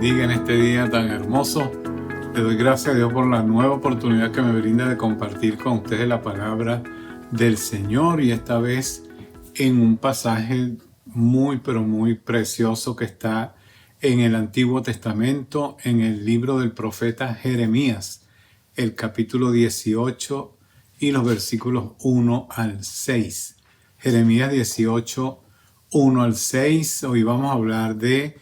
bendiga en este día tan hermoso. Le doy gracias a Dios por la nueva oportunidad que me brinda de compartir con ustedes la palabra del Señor, y esta vez en un pasaje muy pero muy precioso que está en el Antiguo Testamento, en el libro del profeta Jeremías, el capítulo 18 y los versículos 1 al 6. Jeremías 18, 1 al 6. Hoy vamos a hablar de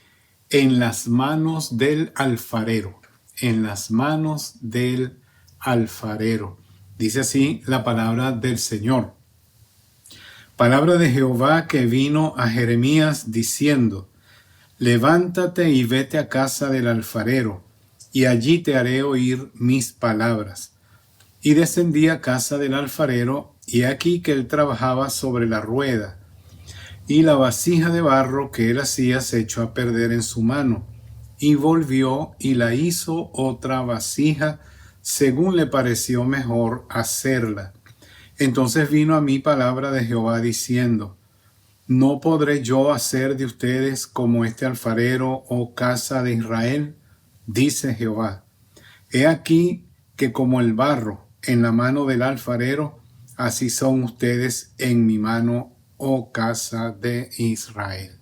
en las manos del alfarero. En las manos del alfarero. Dice así la palabra del Señor. Palabra de Jehová que vino a Jeremías diciendo: levántate y vete a casa del alfarero, y allí te haré oír mis palabras. Y descendí a casa del alfarero, y aquí que él trabajaba sobre la rueda, y la vasija de barro que él hacía se echó a perder en su mano, y volvió y la hizo otra vasija, según le pareció mejor hacerla. Entonces vino a mí palabra de Jehová diciendo: ¿no podré yo hacer de ustedes como este alfarero, oh casa de Israel? Dice Jehová. He aquí que como el barro en la mano del alfarero, así son ustedes en mi mano, oh casa de Israel.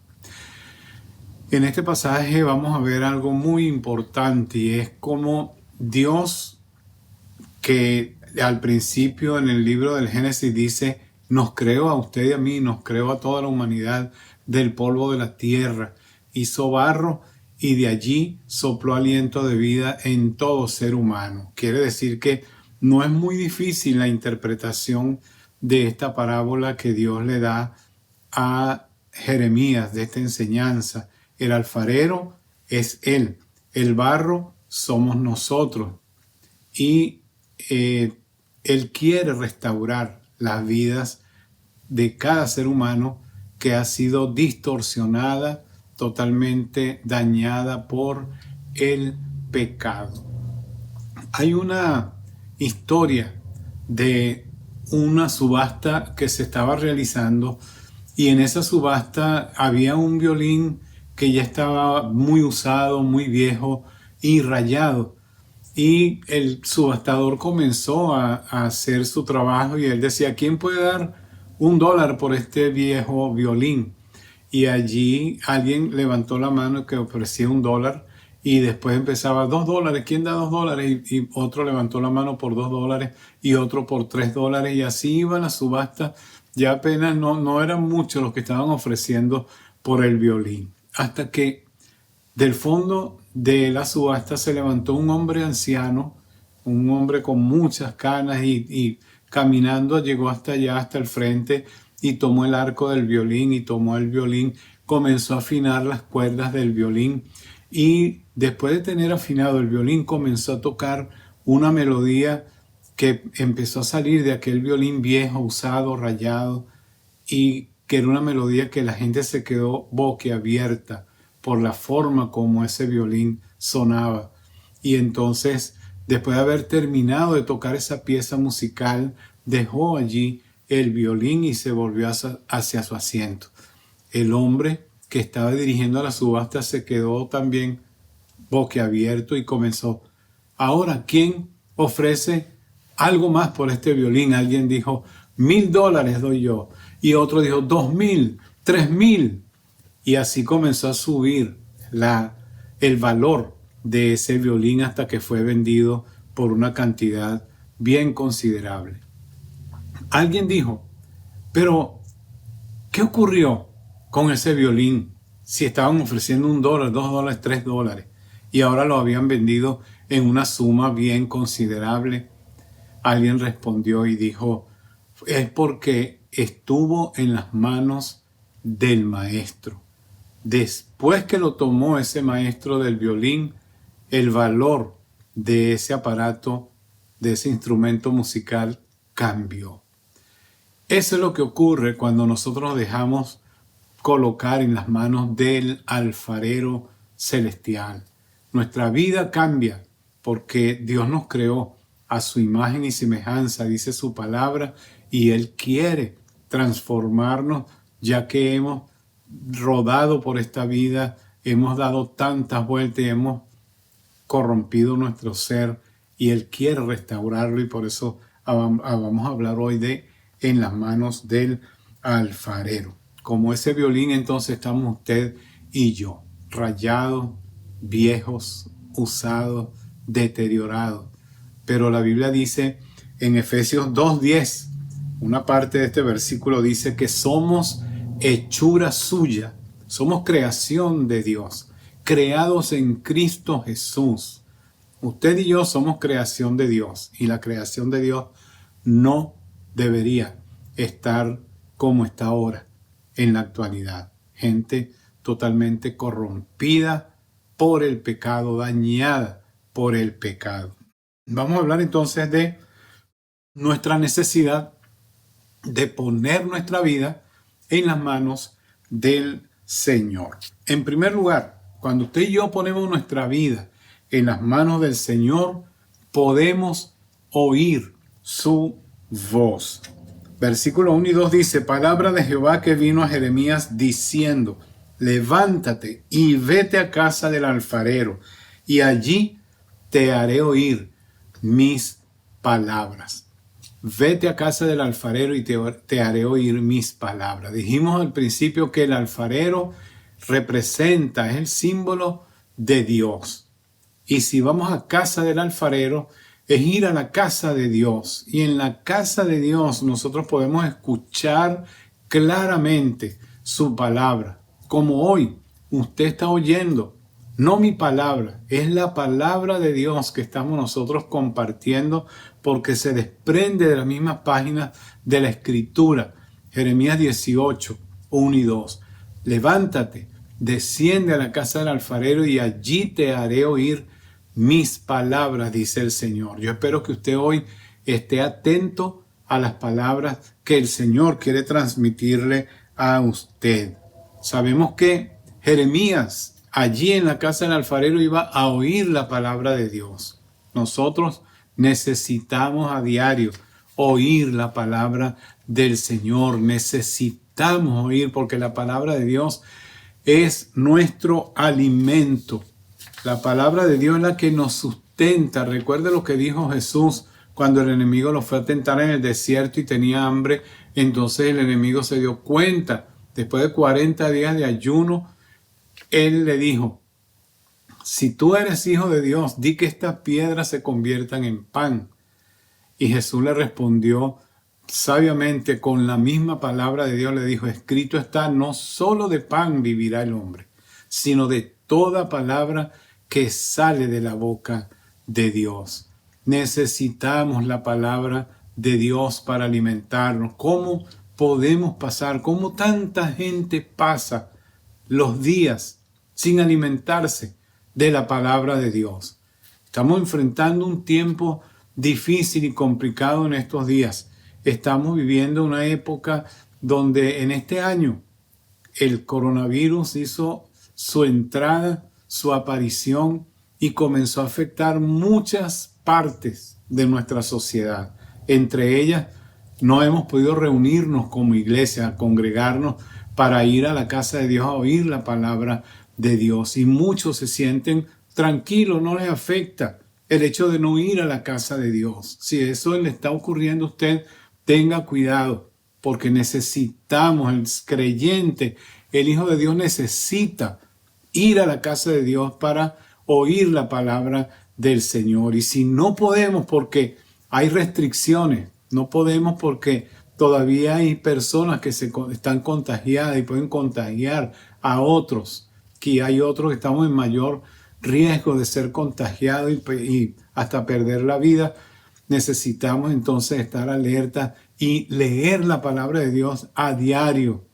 En este pasaje vamos a ver algo muy importante, y es como Dios, que al principio en el libro del Génesis dice: nos creó a usted y a mí, nos creó a toda la humanidad del polvo de la tierra, hizo barro y de allí sopló aliento de vida en todo ser humano. Quiere decir que no es muy difícil la interpretación de esta parábola que Dios le da a Jeremías, de esta enseñanza. El alfarero es Él, el barro somos nosotros, y Él quiere restaurar las vidas de cada ser humano que ha sido distorsionada, totalmente dañada por el pecado. Hay una historia de una subasta que se estaba realizando, y en esa subasta había un violín que ya estaba muy usado, muy viejo y rayado. Y el subastador comenzó a hacer su trabajo, y él decía: ¿quién puede dar $1 por este viejo violín? Y allí alguien levantó la mano que ofrecía $1, y después empezaba $2. ¿Quién da $2? Y otro levantó la mano por $2 y otro por $3, y así iba la subasta. Ya apenas no eran muchos los que estaban ofreciendo por el violín, hasta que del fondo de la subasta se levantó un hombre anciano, un hombre con muchas canas, y caminando llegó hasta allá, hasta el frente, y tomó el arco del violín, y tomó el violín, comenzó a afinar las cuerdas del violín, y después de tener afinado el violín comenzó a tocar una melodía que empezó a salir de aquel violín viejo, usado, rayado, y que era una melodía que la gente se quedó boquiabierta por la forma como ese violín sonaba. Y entonces, después de haber terminado de tocar esa pieza musical, dejó allí el violín y se volvió hacia su asiento. El hombre que estaba dirigiendo la subasta se quedó también boquiabierto y comenzó: ahora, ¿quién ofrece algo más por este violín? Alguien dijo: $1,000 doy yo. Y otro dijo: 2,000, 3,000. Y así comenzó a subir el valor de ese violín hasta que fue vendido por una cantidad bien considerable. Alguien dijo: pero ¿qué ocurrió con ese violín si estaban ofreciendo $1, $2, $3 y ahora lo habían vendido en una suma bien considerable? Alguien respondió y dijo: es porque estuvo en las manos del maestro. Después que lo tomó ese maestro del violín, el valor de ese aparato, de ese instrumento musical, cambió. Eso es lo que ocurre cuando nosotros nos dejamos colocar en las manos del alfarero celestial. Nuestra vida cambia porque Dios nos creó a su imagen y semejanza, dice su palabra, y Él quiere transformarnos, ya que hemos rodado por esta vida hemos dado tantas vueltas y hemos corrompido nuestro ser y Él quiere restaurarlo, y por eso vamos a hablar hoy de en las manos del alfarero. Como ese violín, entonces estamos usted y yo, rayados, viejos, usados, deteriorados. Pero la Biblia dice en Efesios 2:10, una parte de este versículo dice que somos hechura suya, somos creación de Dios, creados en Cristo Jesús. Usted y yo somos creación de Dios, y la creación de Dios no debería estar como está ahora en la actualidad. Gente totalmente corrompida por el pecado, dañada por el pecado. Vamos a hablar entonces de nuestra necesidad de poner nuestra vida en las manos del Señor. En primer lugar, cuando usted y yo ponemos nuestra vida en las manos del Señor, podemos oír su voz. Versículo 1 y 2 dice: palabra de Jehová que vino a Jeremías diciendo: levántate y vete a casa del alfarero, y allí te haré oír mis palabras. Vete a casa del alfarero y te haré oír mis palabras. Dijimos al principio que el alfarero representa, es el símbolo de Dios. Y si vamos a casa del alfarero, es ir a la casa de Dios. Y en la casa de Dios nosotros podemos escuchar claramente su palabra. Como hoy usted está oyendo, no mi palabra, es la palabra de Dios que estamos nosotros compartiendo, porque se desprende de las mismas páginas de la Escritura. Jeremías 18, 1 y 2. Levántate, desciende a la casa del alfarero y allí te haré oír mis palabras, dice el Señor. Yo espero que usted hoy esté atento a las palabras que el Señor quiere transmitirle a usted. Sabemos que Jeremías allí en la casa del alfarero iba a oír la palabra de Dios. Nosotros necesitamos a diario oír la palabra del Señor. Necesitamos oír, porque la palabra de Dios es nuestro alimento. La palabra de Dios es la que nos sustenta. Recuerde lo que dijo Jesús cuando el enemigo lo fue a tentar en el desierto y tenía hambre. Entonces el enemigo se dio cuenta. Después de 40 días de ayuno, él le dijo: si tú eres hijo de Dios, di que estas piedras se conviertan en pan. Y Jesús le respondió sabiamente con la misma palabra de Dios, le dijo: escrito está, no solo de pan vivirá el hombre, sino de toda palabra que sale de la boca de Dios. Necesitamos la palabra de Dios para alimentarnos. ¿Cómo podemos pasar? ¿Cómo tanta gente pasa los días sin alimentarse de la palabra de Dios? Estamos enfrentando un tiempo difícil y complicado en estos días. Estamos viviendo una época donde en este año el coronavirus hizo su entrada, su aparición, y comenzó a afectar muchas partes de nuestra sociedad. Entre ellas, no hemos podido reunirnos como iglesia, a congregarnos para ir a la casa de Dios a oír la palabra de Dios. Y muchos se sienten tranquilos, no les afecta el hecho de no ir a la casa de Dios. Si eso le está ocurriendo a usted, tenga cuidado, porque necesitamos, el creyente, el Hijo de Dios necesita ir a la casa de Dios para oír la palabra del Señor. Y si no podemos porque hay restricciones, no podemos porque todavía hay personas que están contagiadas y pueden contagiar a otros, que hay otros que estamos en mayor riesgo de ser contagiados y hasta perder la vida, necesitamos entonces estar alerta y leer la palabra de Dios a diario.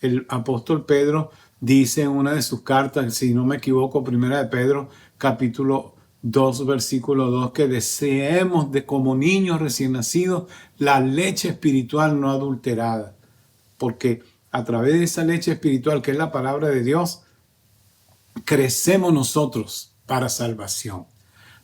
El apóstol Pedro dice en una de sus cartas, si no me equivoco, primera de Pedro, capítulo 2, versículo 2, que deseemos como niños recién nacidos la leche espiritual no adulterada. Porque a través de esa leche espiritual, que es la palabra de Dios, crecemos nosotros para salvación.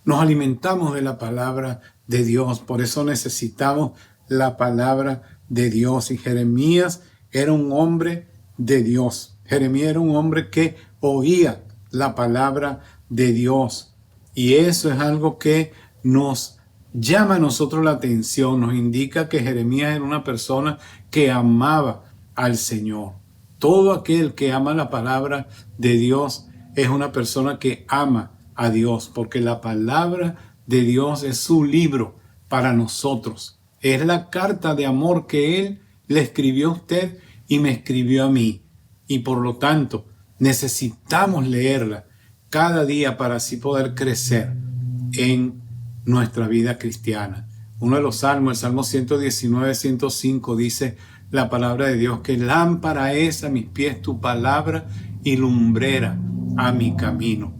Nos alimentamos de la palabra de Dios. Por eso necesitamos la palabra de Dios. Y Jeremías era un hombre de Dios. Jeremías era un hombre que oía la palabra de Dios. Y eso es algo que nos llama a nosotros la atención, nos indica que Jeremías era una persona que amaba al Señor. Todo aquel que ama la palabra de Dios es una persona que ama a Dios, porque la palabra de Dios es su libro para nosotros. Es la carta de amor que Él le escribió a usted y me escribió a mí. Y por lo tanto, necesitamos leerla cada día para así poder crecer en nuestra vida cristiana. Uno de los salmos, el Salmo 119, 105, dice la palabra de Dios que lámpara es a mis pies tu palabra y lumbrera a mi camino.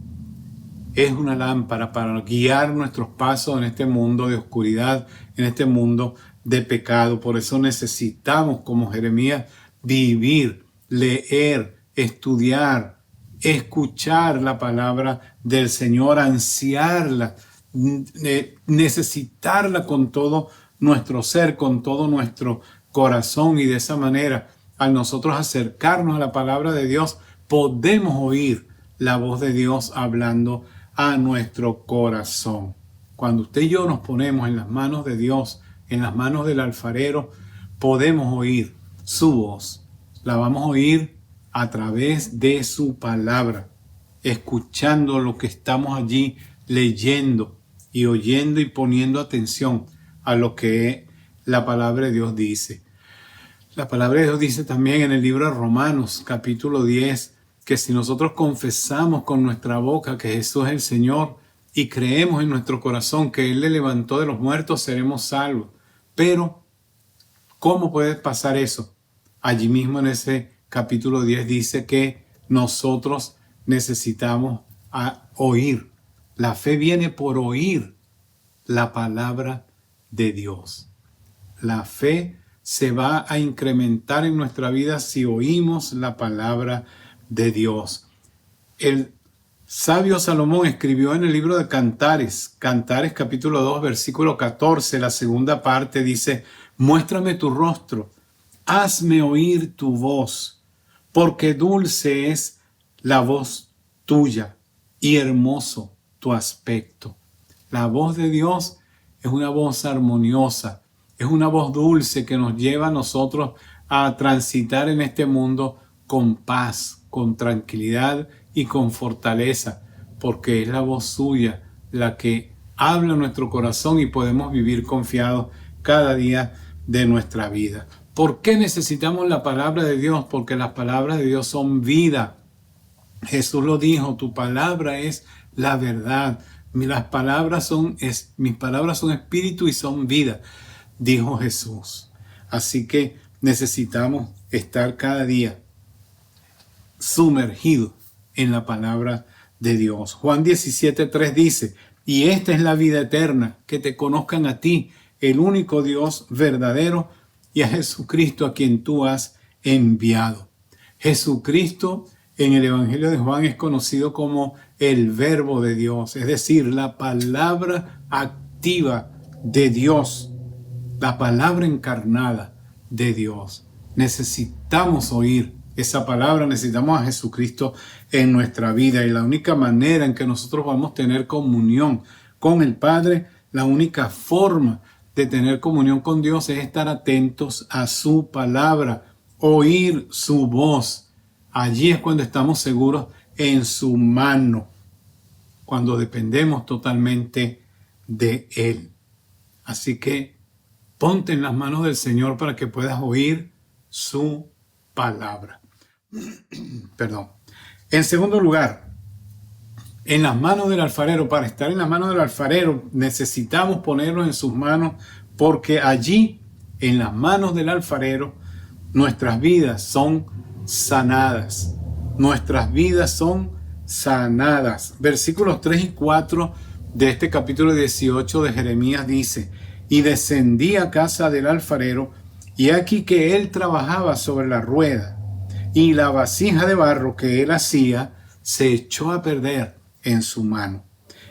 Es una lámpara para guiar nuestros pasos en este mundo de oscuridad, en este mundo de pecado. Por eso necesitamos, como Jeremías, vivir, leer, estudiar, escuchar la palabra del Señor, ansiarla, necesitarla con todo nuestro ser, con todo nuestro corazón. Y de esa manera, al nosotros acercarnos a la palabra de Dios, podemos oír la voz de Dios hablando a nuestro corazón. Cuando usted y yo nos ponemos en las manos de Dios, en las manos del alfarero, podemos oír su voz. La vamos a oír a través de su palabra, escuchando lo que estamos allí leyendo y oyendo y poniendo atención a lo que la palabra de Dios dice. La palabra de Dios dice también en el libro de Romanos, capítulo 10, que si nosotros confesamos con nuestra boca que Jesús es el Señor y creemos en nuestro corazón que Él le levantó de los muertos, seremos salvos. Pero, ¿cómo puede pasar eso? Allí mismo en ese capítulo 10 dice que nosotros necesitamos oír. La fe viene por oír la palabra de Dios. La fe se va a incrementar en nuestra vida si oímos la palabra de Dios. El sabio Salomón escribió en el libro de Cantares, Cantares capítulo 2, versículo 14, la segunda parte dice: muéstrame tu rostro, hazme oír tu voz, porque dulce es la voz tuya y hermoso tu aspecto. La voz de Dios es una voz armoniosa, es una voz dulce que nos lleva a nosotros a transitar en este mundo con paz, con tranquilidad y con fortaleza, porque es la voz suya la que habla en nuestro corazón y podemos vivir confiados cada día de nuestra vida. ¿Por qué necesitamos la palabra de Dios? Porque las palabras de Dios son vida. Jesús lo dijo, tu palabra es la verdad. Mis palabras son espíritu y son vida, dijo Jesús. Así que necesitamos estar cada día sumergidos en la palabra de Dios. Juan 17:3 dice: y esta es la vida eterna, que te conozcan a ti, el único Dios verdadero, y a Jesucristo a quien tú has enviado. Jesucristo en el Evangelio de Juan es conocido como el Verbo de Dios, es decir, la palabra activa de Dios, la palabra encarnada de Dios. Necesitamos oír esa palabra, necesitamos a Jesucristo en nuestra vida, y la única manera en que nosotros vamos a tener comunión con el Padre, la única forma de tener comunión con Dios es estar atentos a su palabra, oír su voz. Allí es cuando estamos seguros en su mano, cuando dependemos totalmente de Él. Así que ponte en las manos del Señor para que puedas oír su palabra. Perdón. En segundo lugar, en las manos del alfarero. Para estar en las manos del alfarero necesitamos ponernos en sus manos, porque allí, en las manos del alfarero, nuestras vidas son sanadas. Nuestras vidas son sanadas. Versículos 3 y 4 de este capítulo 18 de Jeremías dice: y descendí a casa del alfarero, y aquí que él trabajaba sobre la rueda, y la vasija de barro que él hacía se echó a perder en su mano.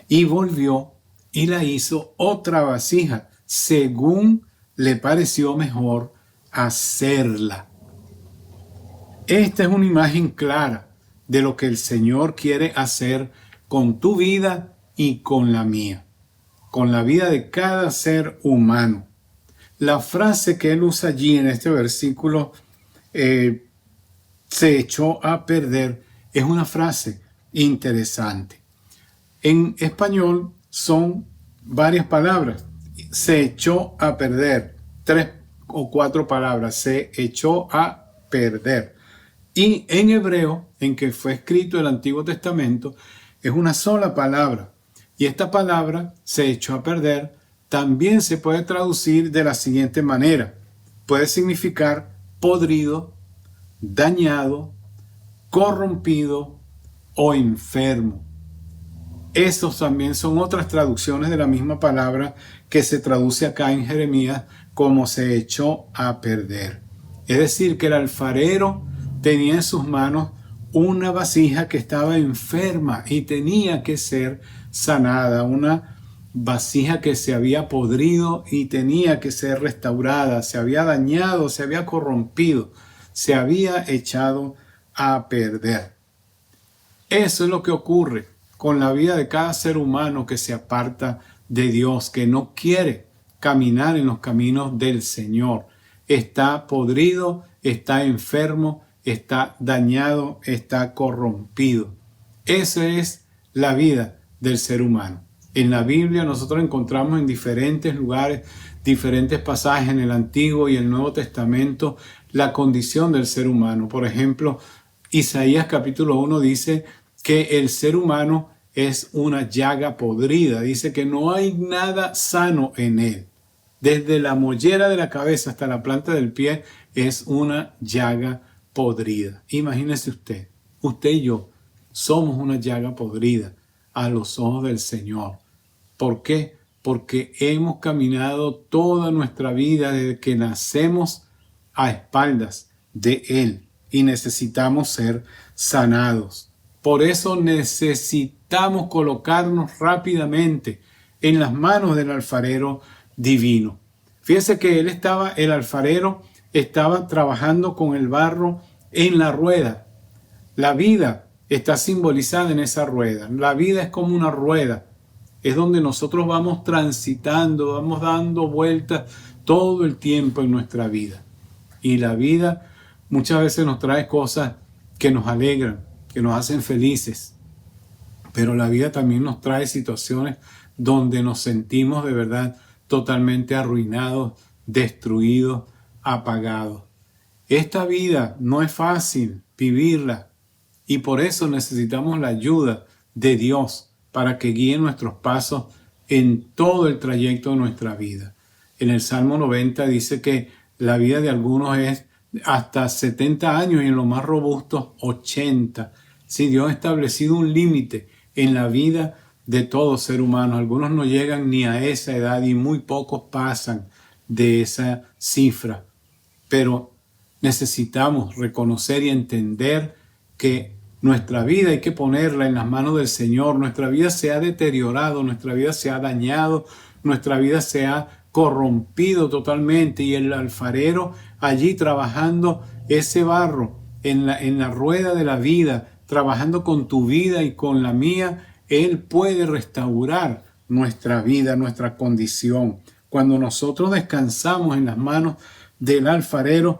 Y volvió y la hizo otra vasija, según le pareció mejor hacerla. Esta es una imagen clara de lo que el Señor quiere hacer con tu vida y con la mía, con la vida de cada ser humano. La frase que él usa allí en este versículo, se echó a perder, es una frase interesante. En español son varias palabras. Se echó a perder, 3 o 4 palabras, se echó a perder. Y en hebreo, en que fue escrito el Antiguo Testamento, es una sola palabra. Y esta palabra, se echó a perder, también se puede traducir de la siguiente manera. Puede significar podrido, dañado, corrompido o enfermo. Estos también son otras traducciones de la misma palabra que se traduce acá en Jeremías como se echó a perder. Es decir, que el alfarero tenía en sus manos una vasija que estaba enferma y tenía que ser sanada, una vasija que se había podrido y tenía que ser restaurada, se había dañado, se había corrompido, se había echado a perder. Eso es lo que ocurre con la vida de cada ser humano que se aparta de Dios, que no quiere caminar en los caminos del Señor. Está podrido, está enfermo, está dañado, está corrompido. Esa es la vida del ser humano. En la Biblia nosotros encontramos en diferentes lugares, diferentes pasajes en el Antiguo y el Nuevo Testamento, la condición del ser humano. Por ejemplo, Isaías capítulo 1 dice que el ser humano es una llaga podrida. Dice que no hay nada sano en él. Desde la mollera de la cabeza hasta la planta del pie es una llaga podrida. Imagínese usted y yo somos una llaga podrida a los ojos del Señor. ¿Por qué? Porque hemos caminado toda nuestra vida desde que nacemos a espaldas de Él y necesitamos ser sanados. Por eso necesitamos colocarnos rápidamente en las manos del alfarero divino. Fíjese que el alfarero estaba trabajando con el barro en la rueda. La vida está simbolizada en esa rueda. La vida es como una rueda. Es donde nosotros vamos transitando, vamos dando vueltas todo el tiempo en nuestra vida. Y la vida muchas veces nos trae cosas que nos alegran, que nos hacen felices. Pero la vida también nos trae situaciones donde nos sentimos de verdad totalmente arruinados, destruidos, apagados. Esta vida no es fácil vivirla y por eso necesitamos la ayuda de Dios para que guíe nuestros pasos en todo el trayecto de nuestra vida. En el Salmo 90 dice que la vida de algunos es hasta 70 años y en los más robustos 80. Si Dios ha establecido un límite en la vida de todo ser humano, algunos no llegan ni a esa edad y muy pocos pasan de esa cifra. Pero necesitamos reconocer y entender que nuestra vida hay que ponerla en las manos del Señor. Nuestra vida se ha deteriorado, nuestra vida se ha dañado, nuestra vida se ha corrompido totalmente y el alfarero allí trabajando ese barro en la rueda de la vida, trabajando con tu vida y con la mía, Él puede restaurar nuestra vida, nuestra condición. Cuando nosotros descansamos en las manos del alfarero,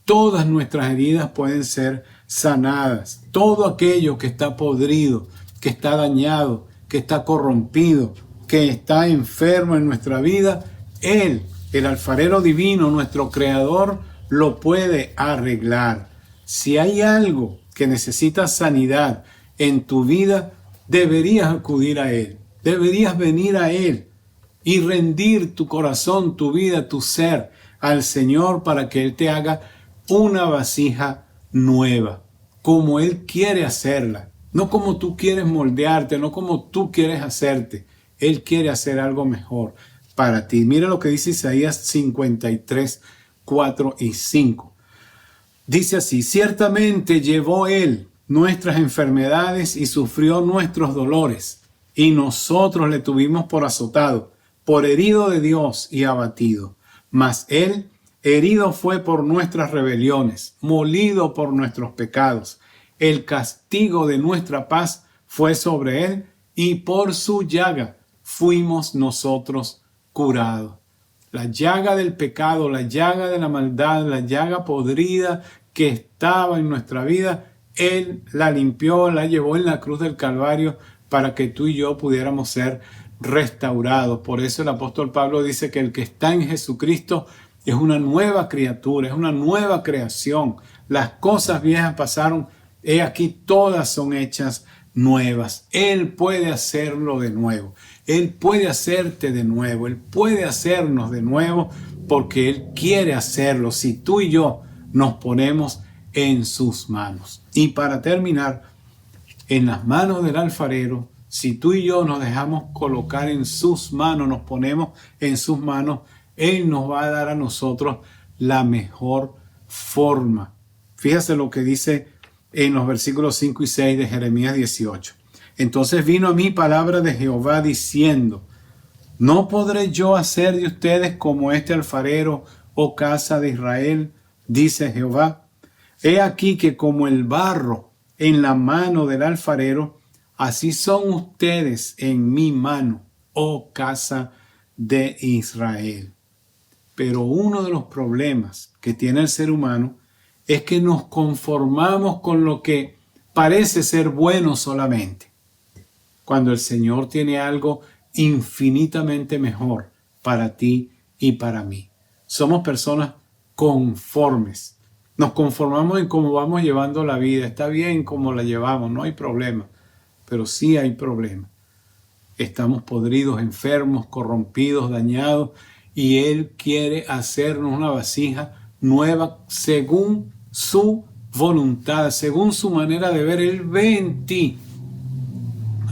todas nuestras heridas pueden ser sanadas. Todo aquello que está podrido, que está dañado, que está corrompido, que está enfermo en nuestra vida, Él, el alfarero divino, nuestro creador, lo puede arreglar. Si hay algo que necesita sanidad en tu vida, deberías acudir a Él. Deberías venir a Él y rendir tu corazón, tu vida, tu ser al Señor para que Él te haga una vasija nueva, como Él quiere hacerla. No como tú quieres moldearte, no como tú quieres hacerte. Él quiere hacer algo mejor para ti. Mira lo que dice Isaías 53, 4 y 5. Dice así: ciertamente llevó Él nuestras enfermedades y sufrió nuestros dolores, y nosotros le tuvimos por azotado, por herido de Dios y abatido. Mas Él herido fue por nuestras rebeliones, molido por nuestros pecados. el castigo de nuestra paz fue sobre él y por su llaga fuimos nosotros curados. La llaga del pecado, la llaga de la maldad, la llaga podrida que estaba en nuestra vida, Él la limpió, la llevó en la cruz del Calvario para que tú y yo pudiéramos ser restaurados. Por eso el apóstol Pablo dice que el que está en Jesucristo es una nueva criatura, es una nueva creación. Las cosas viejas pasaron, he aquí todas son hechas nuevas. Él puede hacerlo de nuevo. Él puede hacerte de nuevo. Él puede hacernos de nuevo porque Él quiere hacerlo si tú y yo nos ponemos en sus manos. Y para terminar, en las manos del alfarero, si tú y yo nos dejamos colocar en sus manos, nos ponemos en sus manos, Él nos va a dar a nosotros la mejor forma. Fíjate lo que dice en los versículos 5 y 6 de Jeremías 18. Entonces vino a mí palabra de Jehová diciendo: ¿no podré yo hacer de ustedes como este alfarero, oh casa de Israel? Dice Jehová. He aquí que como el barro en la mano del alfarero, así son ustedes en mi mano, oh casa de Israel. Pero uno de los problemas que tiene el ser humano es que nos conformamos con lo que parece ser bueno solamente, cuando el Señor tiene algo infinitamente mejor para ti y para mí. Somos personas conformes. Nos conformamos en cómo vamos llevando la vida. Está bien cómo la llevamos, no hay problema. Pero sí hay problema. Estamos podridos, enfermos, corrompidos, dañados, y Él quiere hacernos una vasija nueva según su voluntad, según su manera de ver. Él ve en ti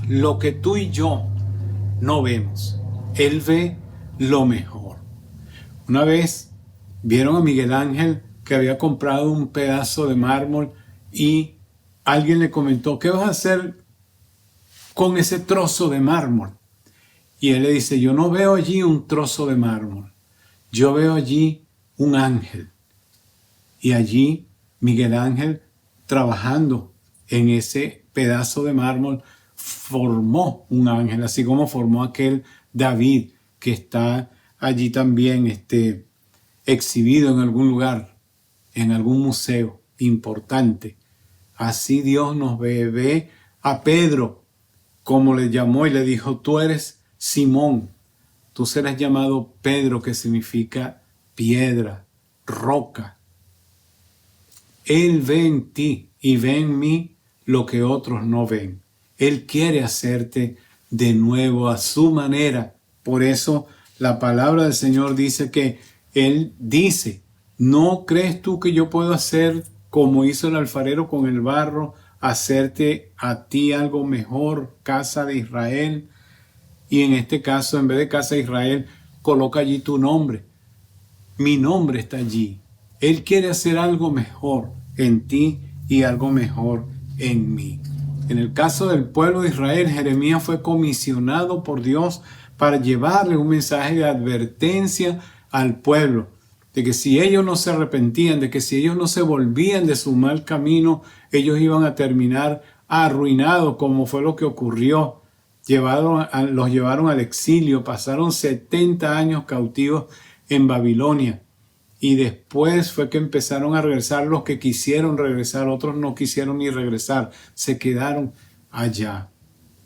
lo que tú y yo no vemos. Él ve lo mejor. Una vez vieron a Miguel Ángel que había comprado un pedazo de mármol y alguien le comentó: ¿qué vas a hacer con ese trozo de mármol? Y él le dice: yo no veo allí un trozo de mármol, yo veo allí un ángel. Y allí Miguel Ángel, trabajando en ese pedazo de mármol, formó un ángel, así como formó aquel David que está allí también exhibido en algún lugar, en algún museo importante. Así Dios nos ve a Pedro, como le llamó y le dijo: tú eres Simón, tú serás llamado Pedro, que significa piedra, roca. Él ve en ti y ve en mí lo que otros no ven. Él quiere hacerte de nuevo a su manera. Por eso la palabra del Señor dice que Él dice: ¿no crees tú que yo puedo hacer como hizo el alfarero con el barro, hacerte a ti algo mejor, casa de Israel? Y en este caso, en vez de casa de Israel, coloca allí tu nombre. Mi nombre está allí. Él quiere hacer algo mejor en ti y algo mejor en mí. En el caso del pueblo de Israel, Jeremías fue comisionado por Dios para llevarle un mensaje de advertencia al pueblo, de que si ellos no se arrepentían, de que si ellos no se volvían de su mal camino, ellos iban a terminar arruinados, como fue lo que ocurrió. Los llevaron al exilio, pasaron 70 años cautivos en Babilonia. Y después fue que empezaron a regresar los que quisieron regresar, otros no quisieron ni regresar, se quedaron allá.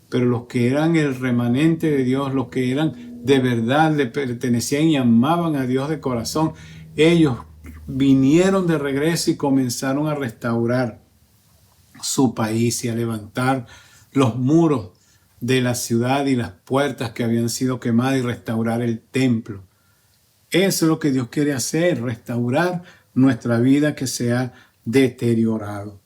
Pero los que eran el remanente de Dios, los que eran de verdad, le pertenecían y amaban a Dios de corazón, ellos vinieron de regreso y comenzaron a restaurar su país y a levantar los muros de la ciudad y las puertas que habían sido quemadas y restaurar el templo. Eso es lo que Dios quiere hacer, restaurar nuestra vida que se ha deteriorado.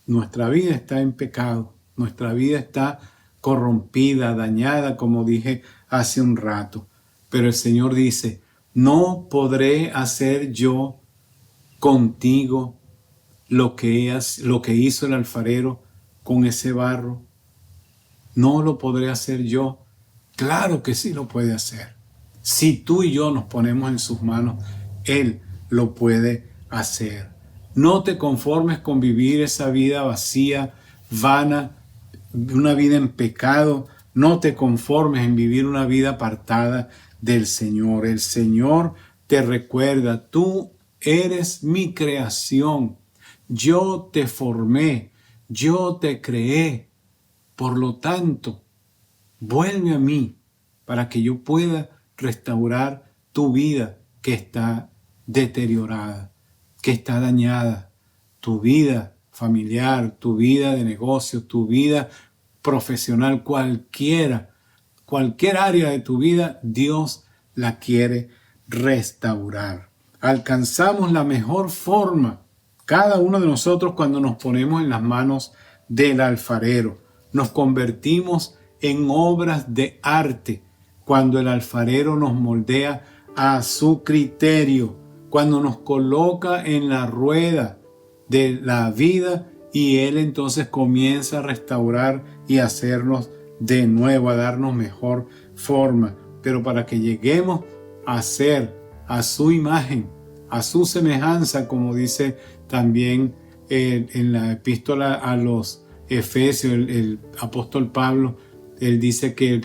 Nuestra vida está en pecado, nuestra vida está corrompida, dañada, como dije hace un rato. Pero el Señor dice: no podré hacer yo contigo lo que hizo el alfarero con ese barro. No lo podré hacer yo. Claro que sí lo puede hacer. Si tú y yo nos ponemos en sus manos, Él lo puede hacer. No te conformes con vivir esa vida vacía, vana, una vida en pecado. No te conformes en vivir una vida apartada del Señor. El Señor te recuerda, tú eres mi creación. Yo te formé, yo te creé. Por lo tanto, vuelve a mí para que yo pueda restaurar tu vida que está deteriorada, que está dañada, tu vida familiar, tu vida de negocio, tu vida profesional, cualquier área de tu vida, Dios la quiere restaurar. Alcanzamos la mejor forma, cada uno de nosotros, cuando nos ponemos en las manos del alfarero. Nos convertimos en obras de arte cuando el alfarero nos moldea a su criterio, cuando nos coloca en la rueda de la vida y Él entonces comienza a restaurar y a hacernos de nuevo, a darnos mejor forma. Pero para que lleguemos a ser a su imagen, a su semejanza, como dice también en la epístola a los Efesios, el apóstol Pablo, él dice que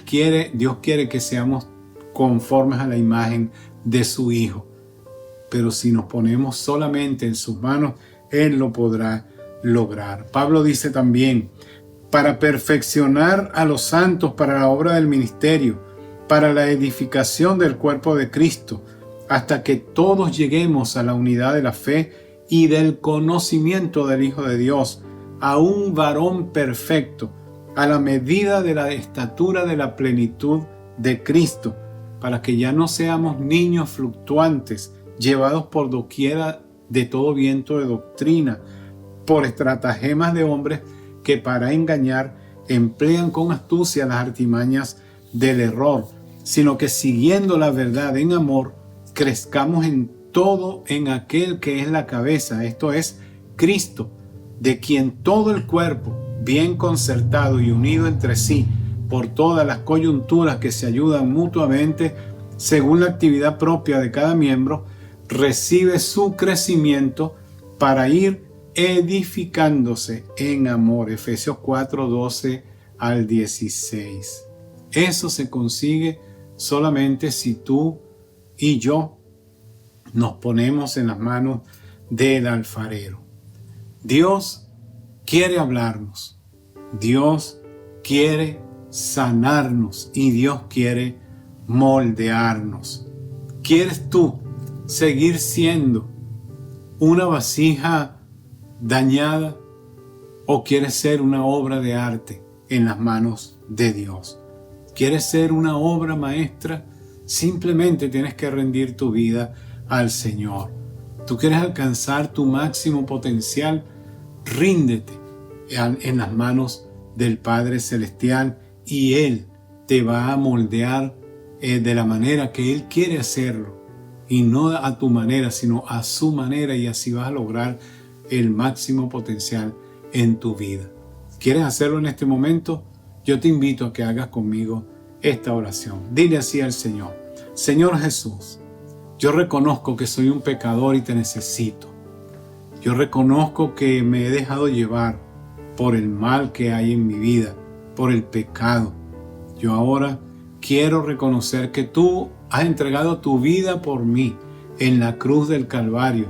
Dios quiere que seamos conformes a la imagen de su Hijo. Pero si nos ponemos solamente en sus manos, Él lo podrá lograr. Pablo dice también, para perfeccionar a los santos para la obra del ministerio, para la edificación del cuerpo de Cristo, hasta que todos lleguemos a la unidad de la fe y del conocimiento del Hijo de Dios, a un varón perfecto, a la medida de la estatura de la plenitud de Cristo, para que ya no seamos niños fluctuantes, llevados por doquiera de todo viento de doctrina, por estratagemas de hombres que para engañar emplean con astucia las artimañas del error, sino que siguiendo la verdad en amor, crezcamos en todo en aquel que es la cabeza, esto es Cristo, de quien todo el cuerpo, bien concertado y unido entre sí, por todas las coyunturas que se ayudan mutuamente, según la actividad propia de cada miembro, recibe su crecimiento para ir edificándose en amor. Efesios 4, 12 al 16. Eso se consigue solamente si tú y yo nos ponemos en las manos del alfarero. Dios quiere hablarnos, Dios quiere sanarnos y Dios quiere moldearnos. ¿Quieres tú seguir siendo una vasija dañada o quieres ser una obra de arte en las manos de Dios? ¿Quieres ser una obra maestra? Simplemente tienes que rendir tu vida al Señor. ¿Tú quieres alcanzar tu máximo potencial? Ríndete en las manos del Padre Celestial y Él te va a moldear de la manera que Él quiere hacerlo, y no a tu manera, sino a su manera, y así vas a lograr el máximo potencial en tu vida. ¿Quieres hacerlo en este momento? Yo te invito a que hagas conmigo esta oración. Dile así al Señor: Señor Jesús, yo reconozco que soy un pecador y te necesito. Yo reconozco que me he dejado llevar por el mal que hay en mi vida, por el pecado. Yo ahora quiero reconocer que tú has entregado tu vida por mí en la cruz del Calvario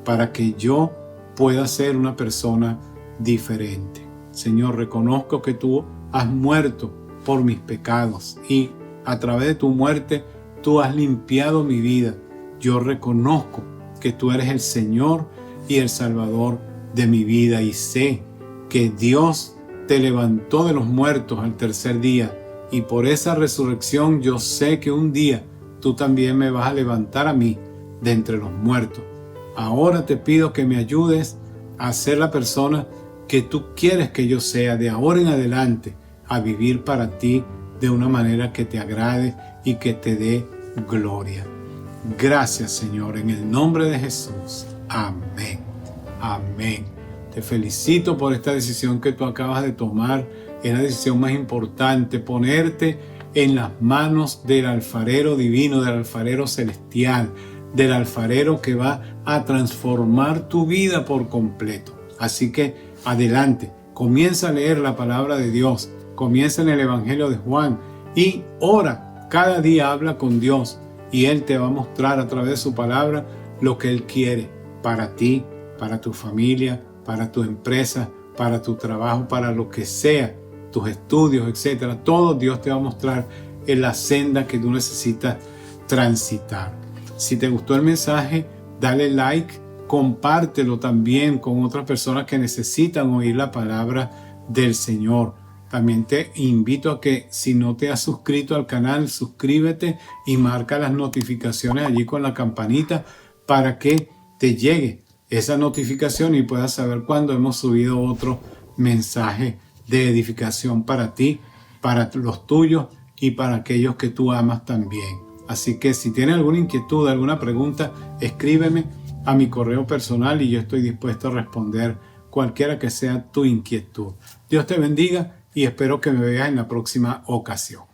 para que yo pueda ser una persona diferente. Señor, reconozco que tú has muerto por mis pecados y a través de tu muerte tú has limpiado mi vida. Yo reconozco que tú eres el Señor y el Salvador de mi vida y sé que Dios te levantó de los muertos al tercer día, y por esa resurrección yo sé que un día tú también me vas a levantar a mí de entre los muertos. Ahora te pido que me ayudes a ser la persona que tú quieres que yo sea de ahora en adelante, a vivir para ti de una manera que te agrade y que te dé gloria. Gracias, Señor, en el nombre de Jesús. Amén. Amén. Te felicito por esta decisión que tú acabas de tomar. Es la decisión más importante, ponerte en las manos del alfarero divino, del alfarero celestial. del alfarero que va a transformar tu vida por completo. Así que adelante, comienza a leer la palabra de Dios, comienza en el Evangelio de Juan y ora, cada día habla con Dios y Él te va a mostrar a través de su palabra lo que Él quiere para ti, para tu familia, para tu empresa, para tu trabajo, para lo que sea, tus estudios, etc. Todo Dios te va a mostrar en la senda que tú necesitas transitar. Si te gustó el mensaje, dale like, compártelo también con otras personas que necesitan oír la palabra del Señor. También te invito a que si no te has suscrito al canal, suscríbete y marca las notificaciones allí con la campanita para que te llegue esa notificación y puedas saber cuando hemos subido otro mensaje de edificación para ti, para los tuyos y para aquellos que tú amas también. Así que si tienes alguna inquietud, alguna pregunta, escríbeme a mi correo personal y yo estoy dispuesto a responder cualquiera que sea tu inquietud. Dios te bendiga y espero que me veas en la próxima ocasión.